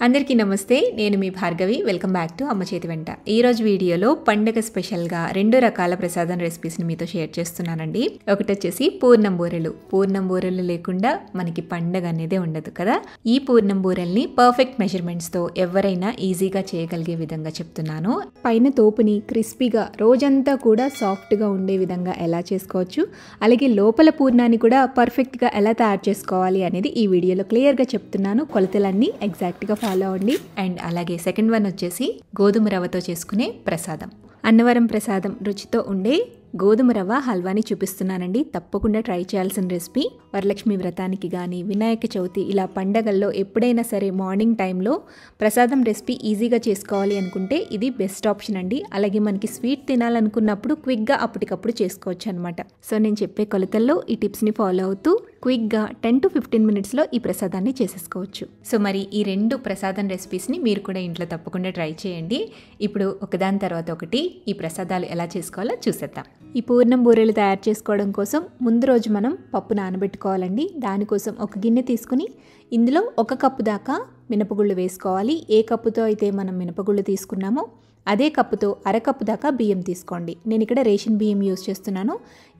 అందరికీ నమస్తే. నేను మీ భార్గవి. వెల్కమ్ బ్యాక్ టు అమ్మ చేతి వెంట. ఈరోజు వీడియోలో పండగ స్పెషల్గా 2 రకాల ప్రసాదం రెసిపీస్ని మీతో షేర్ చేస్తున్నానండి. ఒకటి వచ్చేసి పూర్ణం బూరెలు. పూర్ణం బూరెలు లేకుండా మనకి పండగ అనేదే ఉండదు కదా. ఈ పూర్ణం బూరెల్ని పర్ఫెక్ట్ మెజర్మెంట్స్తో ఎవరైనా ఈజీగా చేయగలిగే విధంగా చెప్తున్నాను. పైన తోపుని క్రిస్పీగా రోజంతా కూడా సాఫ్ట్గా ఉండే విధంగా ఎలా చేసుకోవచ్చు, అలాగే లోపల పూర్ణాన్ని కూడా పర్ఫెక్ట్గా ఎలా తయారు చేసుకోవాలి అనేది ఈ వీడియోలో క్లియర్గా చెప్తున్నాను. కొలతలన్నీ ఎగ్జాక్ట్గా ఫాలో అవ్వండి. అండ్ అలాగే సెకండ్ వన్ వచ్చేసి గోధుమ రవ్వతో చేసుకునే ప్రసాదం. అన్నవరం ప్రసాదం రుచితో ఉండే గోధుమ రవ్వ హల్వాని చూపిస్తున్నానండి. తప్పకుండా ట్రై చేయాల్సిన రెసిపీ. వరలక్ష్మి వ్రతానికి కానీ, వినాయక చవితి ఇలా పండగల్లో ఎప్పుడైనా సరే మార్నింగ్ టైంలో ప్రసాదం రెసిపీ ఈజీగా చేసుకోవాలి అనుకుంటే ఇది బెస్ట్ ఆప్షన్ అండి. అలాగే మనకి స్వీట్ తినాలనుకున్నప్పుడు క్విక్గా అప్పటికప్పుడు చేసుకోవచ్చు అనమాట. సో నేను చెప్పే కొలతల్లో ఈ టిప్స్ని ఫాలో అవుతూ క్విక్గా 10 to 15 మినిట్స్లో ఈ ప్రసాదాన్ని చేసేసుకోవచ్చు. సో మరి ఈ 2 ప్రసాదం రెసిపీస్ని మీరు కూడా ఇంట్లో తప్పకుండా ట్రై చేయండి. ఇప్పుడు ఒకదాని తర్వాత ఒకటి ఈ ప్రసాదాలు ఎలా చేసుకోవాలో చూసేద్దాం. ఈ పూర్ణం బూరెలు తయారు చేసుకోవడం కోసం ముందు రోజు మనం పప్పు నానబెట్టుకోవాలండి. దానికోసం ఒక గిన్నె తీసుకుని ఇందులో 1 కప్పు దాకా మినపగుళ్ళు వేసుకోవాలి. ఏ కప్పుతో అయితే మనం మినపగుళ్ళు తీసుకున్నామో అదే కప్పుతో అరకప్పు దాకా బియ్యం తీసుకోండి. నేను ఇక్కడ రేషన్ బియ్యం యూజ్ చేస్తున్నాను.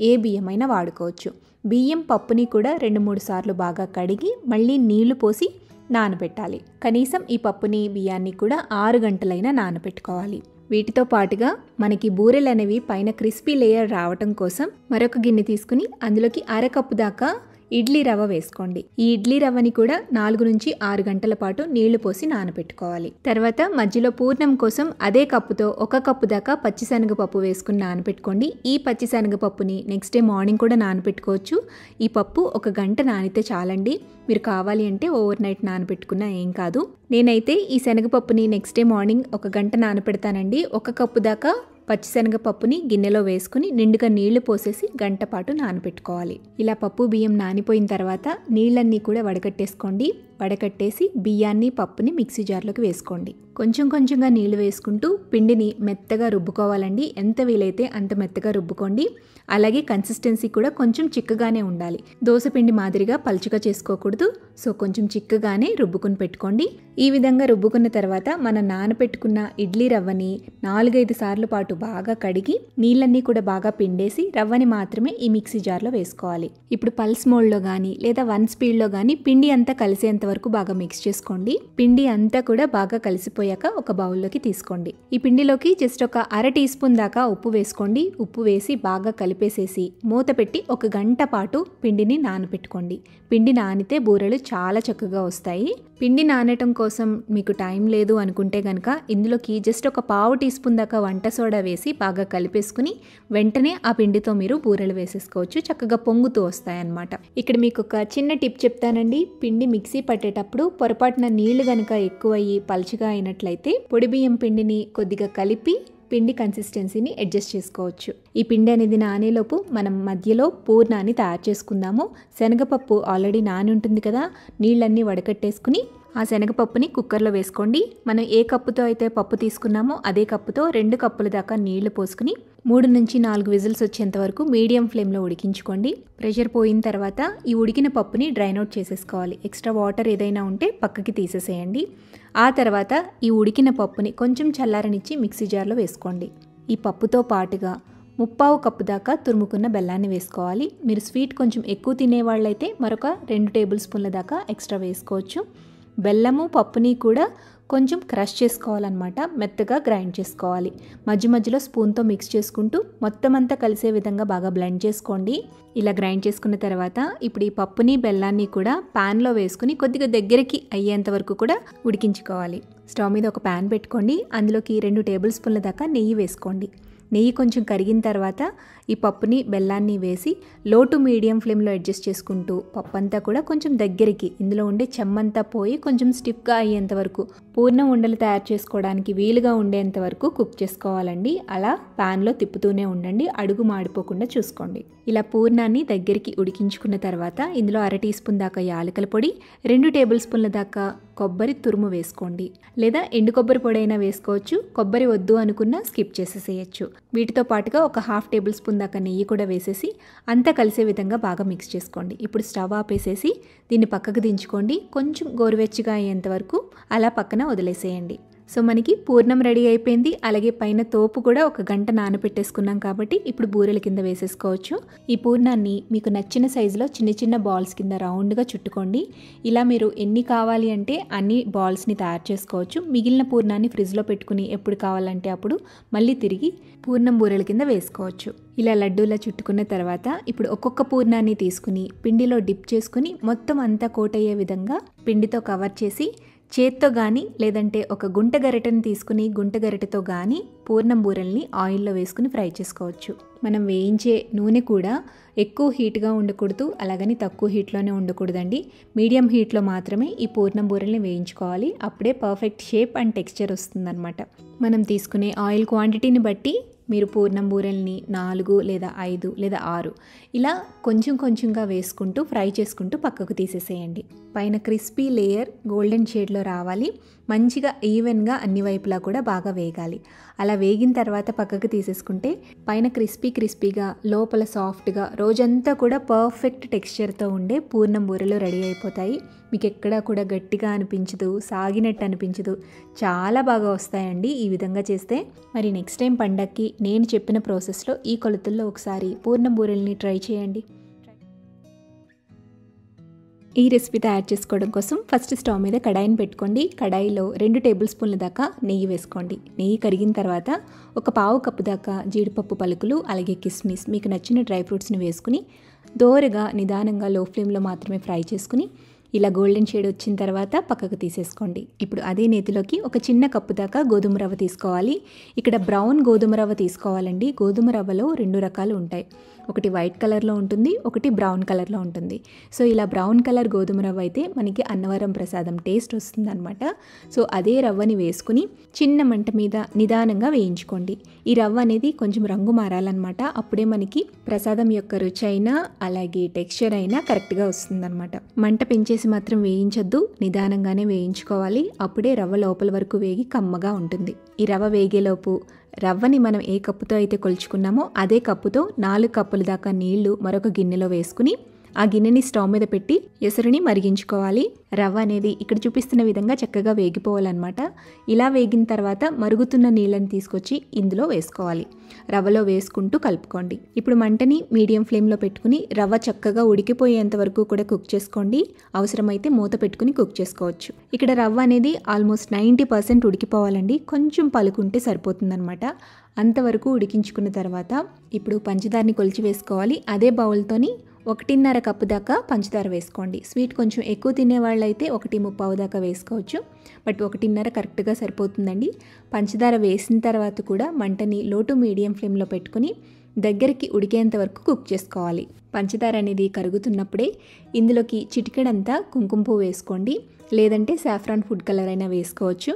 ఏ బియ్యం అయినా వాడుకోవచ్చు. బియ్యం పప్పుని కూడా 2-3 సార్లు బాగా కడిగి మళ్ళీ నీళ్లు పోసి నానబెట్టాలి. కనీసం ఈ పప్పుని బియ్యాన్ని కూడా 6 గంటలైనా నానబెట్టుకోవాలి. వీటితో పాటుగా మనకి బూరెలు అనేవి పైన క్రిస్పీ లేయర్ రావటం కోసం మరొక గిన్నె తీసుకుని అందులోకి అరకప్పు దాకా ఇడ్లీ రవ్వ వేసుకోండి. ఈ ఇడ్లీ రవ్వని కూడా 4 నుంచి 6 గంటల పాటు నీళ్లు పోసి నానబెట్టుకోవాలి. తర్వాత మధ్యలో పూర్ణం కోసం అదే కప్పుతో 1 కప్పు దాకా పచ్చిశనగపప్పు వేసుకుని నానబెట్టుకోండి. ఈ పచ్చిశనగపప్పుని నెక్స్ట్ డే మార్నింగ్ కూడా నానబెట్టుకోవచ్చు. ఈ పప్పు 1 గంట నానితే చాలండి. మీరు కావాలి అంటే ఓవర్ నైట్ నానబెట్టుకున్నా ఏం కాదు. నేనైతే ఈ శనగపప్పుని నెక్స్ట్ డే మార్నింగ్ 1 గంట నానబెడతానండి. 1 కప్పు దాకా పచ్చిశనగపప్పుని గిన్నెలో వేసుకుని నిండుగా నీళ్లు పోసేసి గంట పాటు నానబెట్టుకోవాలి. ఇలా పప్పు బియ్యం నానిపోయిన తర్వాత నీళ్ళన్నీ కూడా వడకట్టేసుకోండి. వడకట్టేసి బియ్యాన్ని పప్పుని మిక్సీ జార్లోకి వేసుకోండి. కొంచెం కొంచెంగా నీళ్లు వేసుకుంటూ పిండిని మెత్తగా రుబ్బుకోవాలండి. ఎంత వీలైతే అంత మెత్తగా రుబ్బుకోండి. అలాగే కన్సిస్టెన్సీ కూడా కొంచెం చిక్కగానే ఉండాలి. దోశ పిండి మాదిరిగా పలుచగా చేసుకోకూడదు. సో కొంచెం చిక్కగానే రుబ్బుకుని పెట్టుకోండి. ఈ విధంగా రుబ్బుకున్న తర్వాత మనం నానబెట్టుకున్న ఇడ్లీ రవ్వని 4-5 సార్లు పాటు బాగా కడిగి నీళ్ళన్నీ కూడా బాగా పిండేసి రవ్వని మాత్రమే ఈ మిక్సీ జార్లో వేసుకోవాలి. ఇప్పుడు పల్స్ మోడ్లో కానీ లేదా 1 స్పీడ్లో కానీ పిండి అంతా కలిసేంత వరకు బాగా మిక్స్ చేసుకోండి. పిండి అంతా కూడా బాగా కలిసిపోయాక ఒక బౌల్లోకి తీసుకోండి. ఈ పిండిలోకి జస్ట్ ఒక 1/2 టీ స్పూన్ దాకా ఉప్పు వేసుకోండి. ఉప్పు వేసి బాగా కలిపేసేసి మూత పెట్టి 1 గంట పాటు పిండిని నానబెట్టుకోండి. పిండి నానితే బూరెలు చాలా చక్కగా వస్తాయి. పిండి నానటం కోసం మీకు టైం లేదు అనుకుంటే కనుక ఇందులోకి జస్ట్ ఒక 1/2 టీ స్పూన్ దాకా వంట సోడా వేసి బాగా కలిపేసుకుని వెంటనే ఆ పిండితో మీరు బూరెలు వేసేసుకోవచ్చు. చక్కగా పొంగుతూ వస్తాయన్నమాట. ఇక్కడ మీకు ఒక చిన్న టిప్ చెప్తానండి. పిండి మిక్సీ పట్టేటప్పుడు పొరపాటున నీళ్లు గనక ఎక్కువయ్యి పలుచగా అయినట్లయితే పొడి బియ్యం పిండిని కొద్దిగా కలిపి పిండి కన్సిస్టెన్సీని అడ్జస్ట్ చేసుకోవచ్చు. ఈ పిండి అనేది నానేలోపు మనం మధ్యలో పూర్ణాన్ని తయారు చేసుకుందాము. శనగపప్పు ఆల్రెడీ నాని ఉంటుంది కదా, నీళ్ళన్నీ వడకట్టేసుకుని ఆ శనగపప్పుని కుక్కర్లో వేసుకోండి. మనం ఏ కప్పుతో అయితే పప్పు తీసుకున్నామో అదే కప్పుతో 2 కప్పుల దాకా నీళ్లు పోసుకుని 3 నుంచి 4 విజిల్స్ వచ్చేంత వరకు మీడియం ఫ్లేమ్లో ఉడికించుకోండి. ప్రెషర్ పోయిన తర్వాత ఈ ఉడికిన పప్పుని డ్రైన్ అవుట్ చేసేసుకోవాలి. ఎక్స్ట్రా వాటర్ ఏదైనా ఉంటే పక్కకి తీసేసేయండి. ఆ తర్వాత ఈ ఉడికిన పప్పుని కొంచెం చల్లారనిచ్చి మిక్సీ జార్లో వేసుకోండి. ఈ పప్పుతో పాటుగా 3/4 కప్పు దాకా తురుముకున్న బెల్లాన్ని వేసుకోవాలి. మీరు స్వీట్ కొంచెం ఎక్కువ తినేవాళ్ళైతే మరొక 2 టేబుల్ స్పూన్ల దాకా ఎక్స్ట్రా వేసుకోవచ్చు. బెల్లము పప్పుని కూడా కొంచెం క్రష్ చేసుకోవాలన్నమాట. మెత్తగా గ్రైండ్ చేసుకోవాలి. మధ్య మధ్యలో స్పూన్తో మిక్స్ చేసుకుంటూ మొత్తం అంతా కలిసే విధంగా బాగా బ్లెండ్ చేసుకోండి. ఇలా గ్రైండ్ చేసుకున్న తర్వాత ఇప్పుడు ఈ పప్పుని బెల్లాన్ని కూడా ప్యాన్లో వేసుకుని కొద్దిగా దగ్గరికి అయ్యేంత వరకు కూడా ఉడికించుకోవాలి. స్టవ్ మీద ఒక ప్యాన్ పెట్టుకోండి. అందులోకి 2 టేబుల్ స్పూన్ల దాకా నెయ్యి వేసుకోండి. నెయ్యి కొంచెం కరిగిన తర్వాత ఈ పప్పుని బెల్లాన్ని వేసి లో టు మీడియం ఫ్లేమ్లో అడ్జస్ట్ చేసుకుంటూ పప్పు అంతా కూడా కొంచెం దగ్గరికి ఇందులో ఉండే చెమ్మంతా పోయి కొంచెం స్టిఫ్గా అయ్యేంత వరకు పూర్ణం ఉండలు తయారు చేసుకోవడానికి వీలుగా ఉండేంత వరకు కుక్ చేసుకోవాలండి. అలా ప్యాన్లో తిప్పుతూనే ఉండండి. అడుగు మాడిపోకుండా చూసుకోండి. ఇలా పూర్ణాన్ని దగ్గరికి ఉడికించుకున్న తర్వాత ఇందులో 1/2 టీ స్పూన్ దాకా యాలకుల పొడి, 2 టేబుల్ స్పూన్ల దాకా కొబ్బరి తురుము వేసుకోండి, లేదా ఎండు కొబ్బరి పొడి అయినా వేసుకోవచ్చు. కొబ్బరి వద్దు అనుకున్నా స్కిప్ చేసేసేయచ్చు. వీటితో పాటుగా ఒక 1/2 టేబుల్ స్పూన్ దాకా నెయ్యి కూడా వేసేసి అంతా కలిసే విధంగా బాగా మిక్స్ చేసుకోండి. ఇప్పుడు స్టవ్ ఆపేసేసి దీన్ని పక్కకు దించుకోండి. కొంచెం గోరువెచ్చగా అయ్యేంత వరకు అలా పక్కన వదిలేసేయండి. సో మనకి పూర్ణం రెడీ అయిపోయింది. అలాగే పైన తోపు కూడా 1 గంట నానబెట్టేసుకున్నాం కాబట్టి ఇప్పుడు బూరెల కింద వేసేసుకోవచ్చు. ఈ పూర్ణాన్ని మీకు నచ్చిన సైజులో చిన్న చిన్న బాల్స్ కింద రౌండ్గా చుట్టుకోండి. ఇలా మీరు ఎన్ని కావాలి అంటే అన్ని బాల్స్ని తయారు చేసుకోవచ్చు. మిగిలిన పూర్ణాన్ని ఫ్రిడ్జ్లో పెట్టుకుని ఎప్పుడు కావాలంటే అప్పుడు మళ్ళీ తిరిగి పూర్ణం బూరెల కింద వేసుకోవచ్చు. ఇలా లడ్డూలా చుట్టుకున్న తర్వాత ఇప్పుడు ఒక్కొక్క పూర్ణాన్ని తీసుకుని పిండిలో డిప్ చేసుకుని మొత్తం అంతా కోట్ అయ్యే విధంగా పిండితో కవర్ చేసి చేత్తో కానీ లేదంటే ఒక గుంట గరిటెని తీసుకుని గుంట గరిటెతో కానీ పూర్ణం బూరెల్ని ఆయిల్లో వేసుకుని ఫ్రై చేసుకోవచ్చు. మనం వేయించే నూనె కూడా ఎక్కువ హీట్గా ఉండకూడదు, అలాగని తక్కువ హీట్లోనే ఉండకూడదండి. మీడియం హీట్లో మాత్రమే ఈ పూర్ణం బూరెల్ని వేయించుకోవాలి. అప్పుడే పర్ఫెక్ట్ షేప్ అండ్ టెక్స్చర్ వస్తుందన్నమాట. మనం తీసుకునే ఆయిల్ క్వాంటిటీని బట్టి మీరు పూర్ణం బూరెల్ని 4 లేదా 5 లేదా 6 ఇలా కొంచెం కొంచెంగా వేసుకుంటూ ఫ్రై చేసుకుంటూ పక్కకు తీసేసేయండి. పైన క్రిస్పీ లేయర్ గోల్డెన్ షేడ్లో రావాలి. మంచిగా ఈవెన్గా అన్ని వైపులా కూడా బాగా వేగాలి. అలా వేగిన తర్వాత పక్కకు తీసేసుకుంటే పైన క్రిస్పీగా లోపల సాఫ్ట్గా రోజంతా కూడా పర్ఫెక్ట్ టెక్స్చర్తో ఉండే పూర్ణం బూరెలు రెడీ అయిపోతాయి. మీకు ఎక్కడా కూడా గట్టిగా అనిపించదు, సాగినట్టు అనిపించదు. చాలా బాగా వస్తాయండి ఈ విధంగా చేస్తే. మరి నెక్స్ట్ టైం పండక్కి నేను చెప్పిన ప్రాసెస్లో ఈ కొలతల్లో ఒకసారి పూర్ణం బూరెల్ని ట్రై చేయండి. ఈ రెసిపీ తయారు చేసుకోవడం కోసం ఫస్ట్ స్టవ్ మీద కడాయిని పెట్టుకోండి. కడాయిలో 2 టేబుల్ స్పూన్ల దాకా నెయ్యి వేసుకోండి. నెయ్యి కరిగిన తర్వాత 1/4 కప్పు దాకా జీడిపప్పు పలుకులు అలాగే కిస్మిస్ మీకు నచ్చిన డ్రై ఫ్రూట్స్ని వేసుకుని దోరగా నిదానంగా లో ఫ్లేమ్లో మాత్రమే ఫ్రై చేసుకుని ఇలా గోల్డెన్ షేడ్ వచ్చిన తర్వాత పక్కకు తీసేసుకోండి. ఇప్పుడు అదే నేతిలోకి ఒక చిన్న కప్పు దాకా గోధుమ రవ్వ తీసుకోవాలి. ఇక్కడ బ్రౌన్ గోధుమ రవ్వ తీసుకోవాలండి. గోధుమ రవ్వలో 2 రకాలు ఉంటాయి. ఒకటి వైట్ కలర్లో ఉంటుంది, ఒకటి బ్రౌన్ కలర్లో ఉంటుంది. సో ఇలా బ్రౌన్ కలర్ గోధుమ రవ్వ అయితే మనకి అన్నవరం ప్రసాదం టేస్ట్ వస్తుందన్నమాట. సో అదే రవ్వని వేసుకుని చిన్న మంట మీద నిదానంగా వేయించుకోండి. ఈ రవ్వ అనేది కొంచెం రంగు మారాలన్నమాట. అప్పుడే మనకి ప్రసాదం యొక్క రుచి అయినా అలాగే టెక్స్చర్ అయినా కరెక్ట్గా వస్తుందన్నమాట. మంట పెంచేసి మాత్రం వేయించొద్దు, నిదానంగానే వేయించుకోవాలి. అప్పుడే రవ్వ లోపల వరకు వేగి కమ్మగా ఉంటుంది. ఈ రవ్వ వేగేలోపు రవ్వని మనం ఏ కప్పుతో అయితే కొలుచుకున్నామో అదే కప్పుతో 4 కప్పుల దాకా నీళ్లు మరొక గిన్నెలో వేసుకుని ఆ గిన్నెని స్టవ్ మీద పెట్టి ఎసరుని మరిగించుకోవాలి. రవ్వ అనేది ఇక్కడ చూపిస్తున్న విధంగా చక్కగా వేగిపోవాలన్నమాట. ఇలా వేగిన తర్వాత మరుగుతున్న నీళ్ళని తీసుకొచ్చి ఇందులో వేసుకోవాలి. రవ్వలో వేసుకుంటూ కలుపుకోండి. ఇప్పుడు మంటని మీడియం ఫ్లేమ్లో పెట్టుకుని రవ్వ చక్కగా ఉడికిపోయేంత వరకు కూడా కుక్ చేసుకోండి. అవసరమైతే మూత పెట్టుకుని కుక్ చేసుకోవచ్చు. ఇక్కడ రవ్వ అనేది ఆల్మోస్ట్ 90% ఉడికిపోవాలండి. కొంచెం పలుకుంటే సరిపోతుందన్నమాట. అంతవరకు ఉడికించుకున్న తర్వాత ఇప్పుడు పంచదారని కొలిచి వేసుకోవాలి. అదే బౌల్తోని 1.5 కప్పు దాకా పంచదార వేసుకోండి. స్వీట్ కొంచెం ఎక్కువ తినేవాళ్ళైతే 1.35 దాకా వేసుకోవచ్చు. బట్ 1.5 కరెక్ట్గా సరిపోతుందండి. పంచదార వేసిన తర్వాత కూడా మంటని లో టు మీడియం ఫ్లేమ్లో పెట్టుకుని దగ్గరికి ఉడికేంత వరకు కుక్ చేసుకోవాలి. పంచదార అనేది కరుగుతున్నప్పుడే ఇందులోకి చిటికెడంతా కుంకుమ పువ్వు వేసుకోండి, లేదంటే సాఫ్రాన్ ఫుడ్ కలర్ అయినా వేసుకోవచ్చు.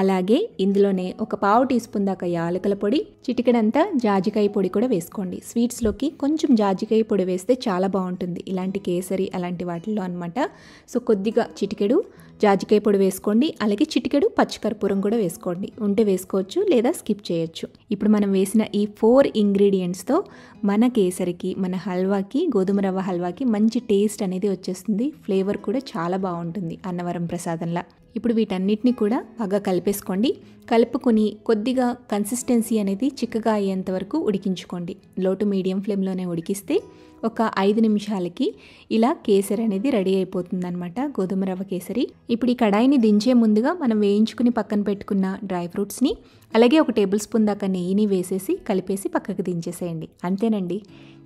అలాగే ఇందులోనే 1/4 టీ స్పూన్ దాకా యాలకుల పొడి, చిటికెడంతా జాజికాయ పొడి కూడా వేసుకోండి. స్వీట్స్లోకి కొంచెం జాజికాయ పొడి వేస్తే చాలా బాగుంటుంది, ఇలాంటి కేసరి అలాంటి వాటిల్లో అనమాట. సో కొద్దిగా చిటికెడు జాజికాయ పొడి వేసుకోండి. అలాగే చిటికెడు పచ్చికర్పూరం కూడా వేసుకోండి. ఉంటే వేసుకోవచ్చు, లేదా స్కిప్ చేయొచ్చు. ఇప్పుడు మనం వేసిన ఈ 4 ఇంగ్రీడియంట్స్తో మన కేసరికి, మన హల్వాకి, గోధుమ రవ్వ హల్వాకి మంచి టేస్ట్ అనేది వచ్చేస్తుంది. ఫ్లేవర్ కూడా చాలా బాగుంటుంది అన్నవరం ప్రసాదంలా. ఇప్పుడు వీటన్నిటిని కూడా బాగా కలిపేసుకోండి. కలుపుకొని కొద్దిగా కన్సిస్టెన్సీ అనేది చిక్కగా అయ్యేంత వరకు ఉడికించుకోండి. లో టు మీడియం ఫ్లేమ్లోనే ఉడికిస్తే ఒక 5 నిమిషాలకి ఇలా కేసరి అనేది రెడీ అయిపోతుందన్నమాట, గోధుమ రవ్వ కేసరి. ఇప్పుడు ఈ కడాయిని దించే ముందుగా మనం వేయించుకుని పక్కన పెట్టుకున్న డ్రై ఫ్రూట్స్ని అలాగే 1 టేబుల్ స్పూన్ దాకా నెయ్యిని వేసేసి కలిపేసి పక్కకు దించేసేయండి. అంతేనండి,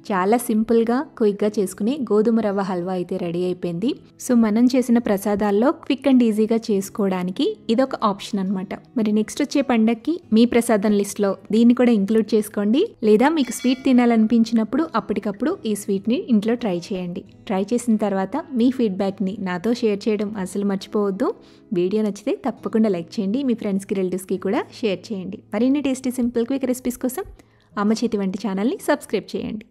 చాలా సింపుల్గా క్విక్గా చేసుకునే గోధుమ రవ్వ హల్వా అయితే రెడీ అయిపోయింది. సో మనం చేసిన ప్రసాదాల్లో క్విక్ అండ్ ఈజీగా చేసుకోవడానికి ఇదొక ఆప్షన్ అనమాట. మరి నెక్స్ట్ వచ్చే పండక్కి మీ ప్రసాదం లిస్ట్లో దీన్ని కూడా ఇంక్లూడ్ చేసుకోండి. లేదా మీకు స్వీట్ తినాలనిపించినప్పుడు అప్పటికప్పుడు ఈ స్వీట్ని ఇంట్లో ట్రై చేయండి. ట్రై చేసిన తర్వాత మీ ఫీడ్బ్యాక్ని నాతో షేర్ చేయడం అసలు మర్చిపోవద్దు. వీడియో నచ్చితే తప్పకుండా లైక్ చేయండి. మీ ఫ్రెండ్స్కి, రిలేటివ్స్కి కూడా షేర్ చేయండి. మరిన్ని టేస్టీ సింపుల్ క్విక్ రెసిపీస్ కోసం అమ్మ చేతి వంట ఛానల్ని సబ్స్క్రైబ్ చేయండి.